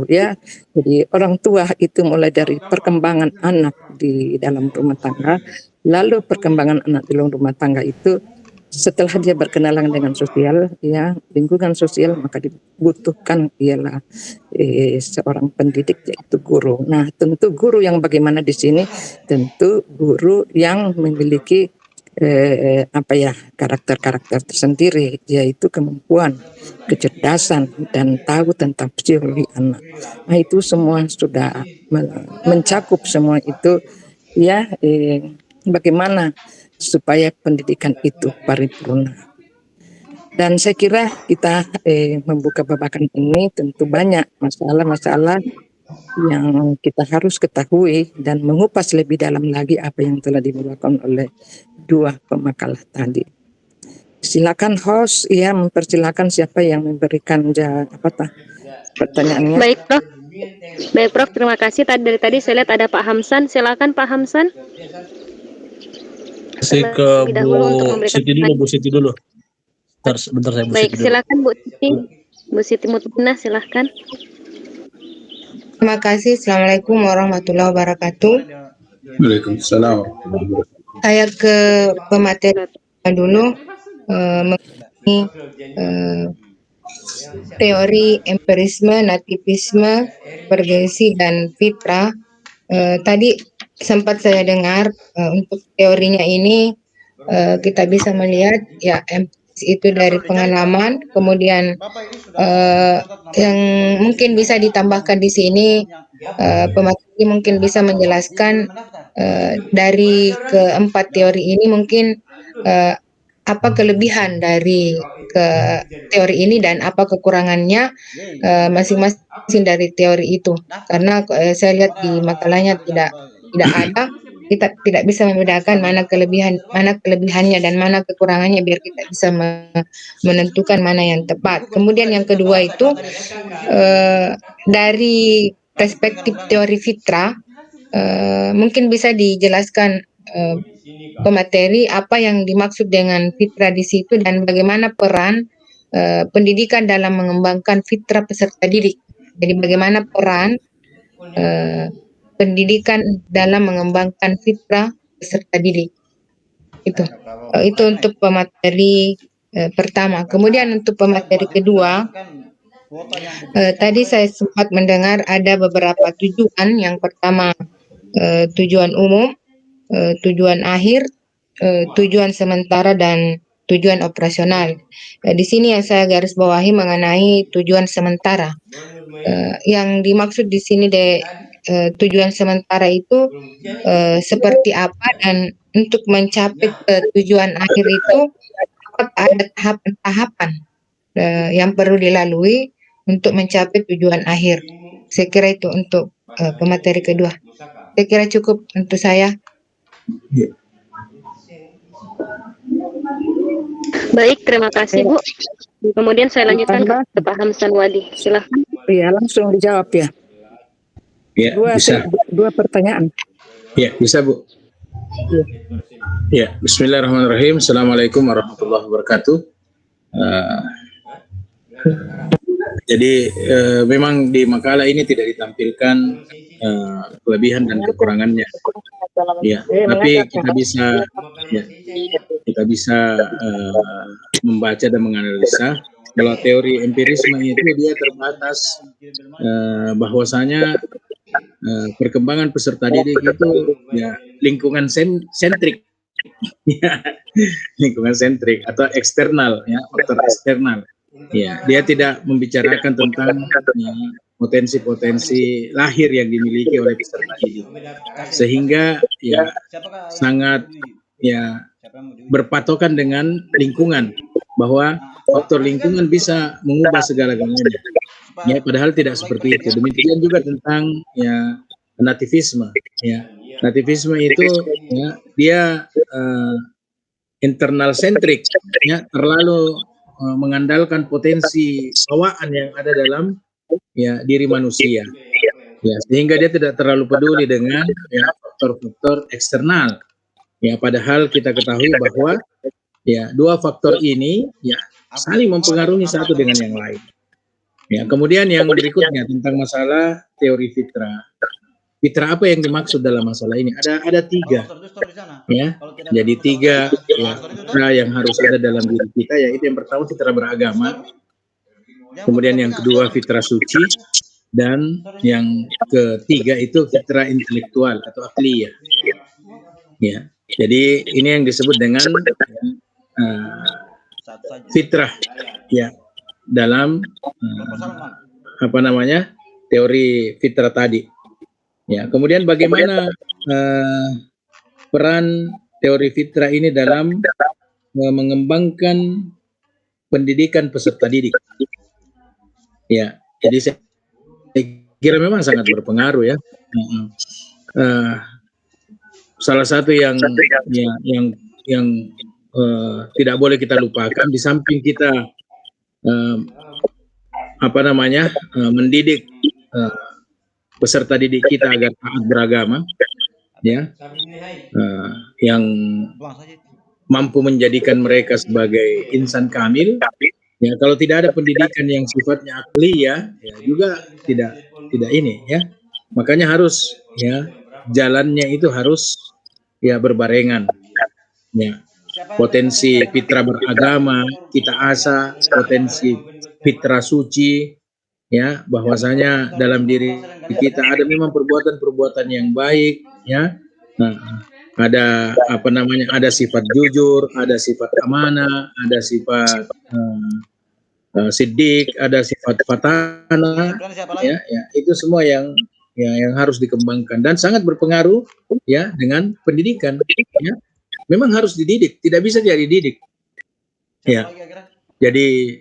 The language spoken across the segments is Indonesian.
ya. Jadi orang tua itu mulai dari perkembangan anak di dalam rumah tangga, lalu perkembangan anak di dalam rumah tangga itu setelah dia berkenalan dengan sosial, ya, lingkungan sosial, maka dibutuhkan ialah seorang pendidik yaitu guru. Nah, tentu guru yang bagaimana di sini, tentu guru yang memiliki apa ya, karakter-karakter tersendiri, yaitu kemampuan, kecerdasan, dan tahu tentang psikologi anak. Nah, itu semua sudah mencakup semua itu, ya. Bagaimana supaya pendidikan itu paripurna. Dan saya kira kita membuka babakan ini tentu banyak masalah-masalah yang kita harus ketahui dan mengupas lebih dalam lagi apa yang telah dibawakan oleh dua pemakalah tadi. Silakan host, ya, mempersilakan siapa yang memberikan pertanyaannya. Baik, Prof. Baik, Prof. Terima kasih. Dari tadi saya lihat ada Pak Hamsan. Silakan Pak Hamsan. Kasih ke Bu Siti dulu, Bu Siti dulu. Sebentar saya Bu Baik, Siti dulu. silakan Bu Siti. Bu Siti Mutmina, silakan. Terima kasih. Assalamualaikum warahmatullahi wabarakatuh. Waalaikumsalam. Saya ke pemateri dulu mengenai teori empirisme, nativisme, pergensi, dan fitrah. Tadi sempat saya dengar untuk teorinya ini kita bisa melihat ya empiris itu dari pengalaman, kemudian yang mungkin bisa ditambahkan di sini pemateri mungkin bisa menjelaskan dari keempat teori ini mungkin apa kelebihan dari teori ini dan apa kekurangannya masing-masing dari teori itu, karena saya lihat di makalahnya tidak ada, kita tidak bisa membedakan mana kelebihannya dan mana kekurangannya biar kita bisa menentukan mana yang tepat. Kemudian yang kedua itu dari perspektif teori fitrah mungkin bisa dijelaskan pemateri apa yang dimaksud dengan fitrah di situ dan bagaimana peran pendidikan dalam mengembangkan fitrah peserta didik. Jadi bagaimana peran pendidikan dalam mengembangkan fitrah peserta didik. Itu untuk pemateri pertama. Kemudian untuk pemateri kedua, tadi saya sempat mendengar ada beberapa tujuan. Yang pertama tujuan umum, tujuan akhir, tujuan sementara, dan tujuan operasional. Di sini yang saya garis bawahi mengenai tujuan sementara. Yang dimaksud di sini tujuan sementara itu seperti apa, dan untuk mencapai tujuan akhir itu ada tahapan-tahapan yang perlu dilalui untuk mencapai tujuan akhir. Saya kira itu untuk pemateri kedua. Saya kira cukup untuk saya. Baik, terima kasih Bu. Kemudian saya lanjutkan ke Pak Hamsan Wadi. Silahkan. Iya, langsung dijawab ya. Ya, bisa. Dua pertanyaan. Ya, bisa Bu. Ya, Bismillahirrahmanirrahim. Assalamualaikum warahmatullahi wabarakatuh. Jadi memang di makalah ini tidak ditampilkan kelebihan dan kekurangannya. Ya, tapi kita bisa membaca dan menganalisa. Kalau teori empirisme itu dia terbatas bahwasanya perkembangan peserta didik itu ya lingkungan sentrik, ya, lingkungan sentrik atau eksternal, ya, faktor eksternal. Ya, dia tidak membicarakan tentang potensi-potensi lahir yang dimiliki oleh peserta didik, sehingga ya sangat ya berpatokan dengan lingkungan, bahwa faktor lingkungan bisa mengubah segala-galanya. Ya, padahal tidak seperti itu. Demikian juga tentang ya nativisme. Ya, nativisme itu ya dia internal sentrik, ya, terlalu mengandalkan potensi bawaan yang ada dalam ya diri manusia. Ya, sehingga dia tidak terlalu peduli dengan ya faktor-faktor eksternal. Ya, padahal kita ketahui bahwa ya dua faktor ini ya saling mempengaruhi satu dengan yang lain. Ya, kemudian yang berikutnya tentang masalah teori fitrah. Fitrah apa yang dimaksud dalam masalah ini? Ada tiga, ya. Jadi tiga ya, fitrah yang harus ada dalam diri kita, yaitu yang pertama fitrah beragama, kemudian yang kedua fitrah suci, dan yang ketiga itu fitrah intelektual atau akliyah. Ya, jadi ini yang disebut dengan fitrah, ya, dalam apa namanya teori fitrah tadi. Ya, kemudian bagaimana peran teori fitrah ini dalam mengembangkan pendidikan peserta didik? Ya, jadi saya kira memang sangat berpengaruh ya. Salah satu yang tidak boleh kita lupakan, di samping kita mendidik peserta didik kita agar taat beragama, ya, yang mampu menjadikan mereka sebagai insan kamil. Ya, kalau tidak ada pendidikan yang sifatnya akli, ya juga tidak ini, ya. Makanya harus, ya, jalannya itu harus ya berbarengan. Ya, potensi fitrah beragama kita asah, potensi fitrah suci, ya, bahwasanya dalam diri kita ada memang perbuatan-perbuatan yang baik, ya. Nah, ada ada sifat jujur, ada sifat amanah, ada sifat siddiq, ada sifat fatana, ya, itu semua yang harus dikembangkan dan sangat berpengaruh, ya, dengan pendidikan, ya. Memang harus dididik, tidak bisa jadi didik, ya. Jadi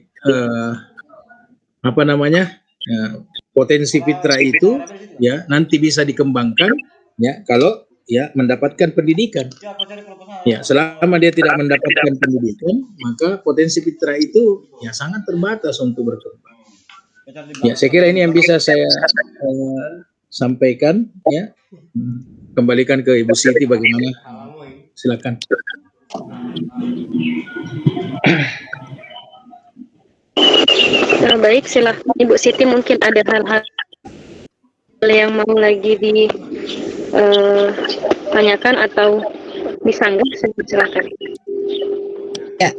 potensi fitrah itu, ya, nanti bisa dikembangkan, ya, kalau ya mendapatkan pendidikan. Ya, selama dia tidak mendapatkan pendidikan, maka potensi fitrah itu ya sangat terbatas untuk berkembang. Ya, saya kira ini yang bisa saya sampaikan, ya. Kembalikan ke Ibu Siti bagaimana? Silakan. Baik, silakan Ibu Siti, mungkin ada hal-hal yang mau lagi ditanyakan atau disanggah, silakan. Ya,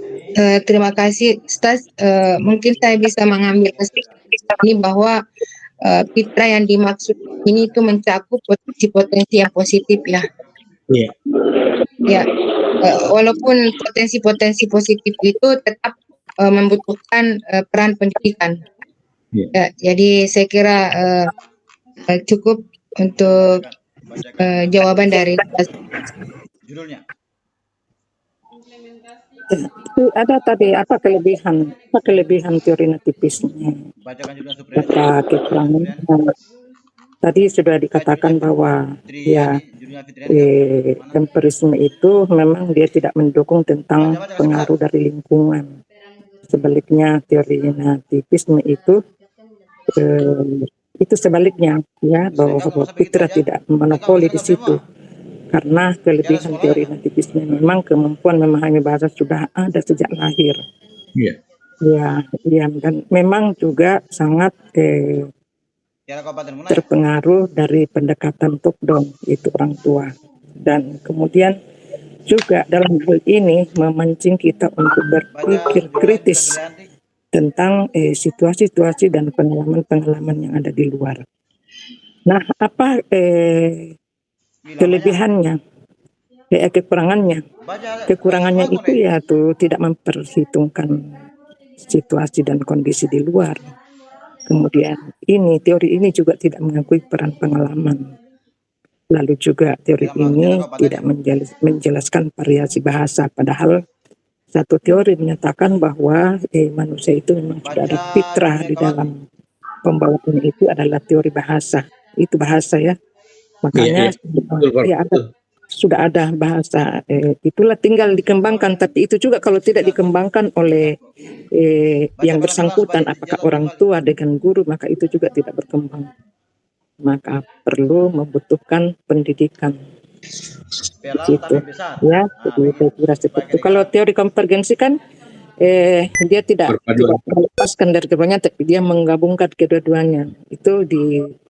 terima kasih Ustaz. Mungkin saya bisa mengambil kesimpulan ini bahwa fitrah yang dimaksud ini itu mencakup potensi-potensi yang positif, ya. Iya. Ya, walaupun potensi-potensi positif itu tetap membutuhkan peran pendidikan. Ya, jadi saya kira cukup untuk jawaban dari judulnya. Ada tadi apa kelebihan teori nativisme? Kata kekurangan. Tadi sudah dikatakan bahwa ya empirisme itu memang dia tidak mendukung tentang pengaruh dari lingkungan. Sebaliknya teori nativisme itu sebaliknya, ya, bahwa fitrah tidak monopoli di situ. Karena kelebihan teori nativisme memang kemampuan memahami bahasa sudah ada sejak lahir. Iya. Ya, dan memang juga sangat terpengaruh dari pendekatan top down, itu orang tua. Dan kemudian juga dalam hal ini memancing kita untuk berpikir kritis tentang situasi-situasi dan pengalaman-pengalaman yang ada di luar. Nah, apa kelebihannya, kekurangannya? Kekurangannya itu ya tuh tidak memperhitungkan situasi dan kondisi di luar. Kemudian teori ini juga tidak mengakui peran pengalaman. Lalu juga teori ini tidak menjelaskan variasi bahasa, padahal satu teori menyatakan bahwa manusia itu memang sudah ada fitrah di dalam pembawaan itu adalah teori bahasa. Itu bahasa, ya. Makanya sudah ada bahasa, itulah tinggal dikembangkan. Tapi itu juga kalau tidak dikembangkan oleh yang bersangkutan, apakah orang tua dengan guru, maka itu juga tidak berkembang. Maka perlu membutuhkan pendidikan. Gitu, ya. Jadi saya kira seperti itu. Kalau teori konvergensi kan dia tidak Perpaduan. melepaskan dari keduanya, tapi dia menggabungkan kedua-duanya. Itu di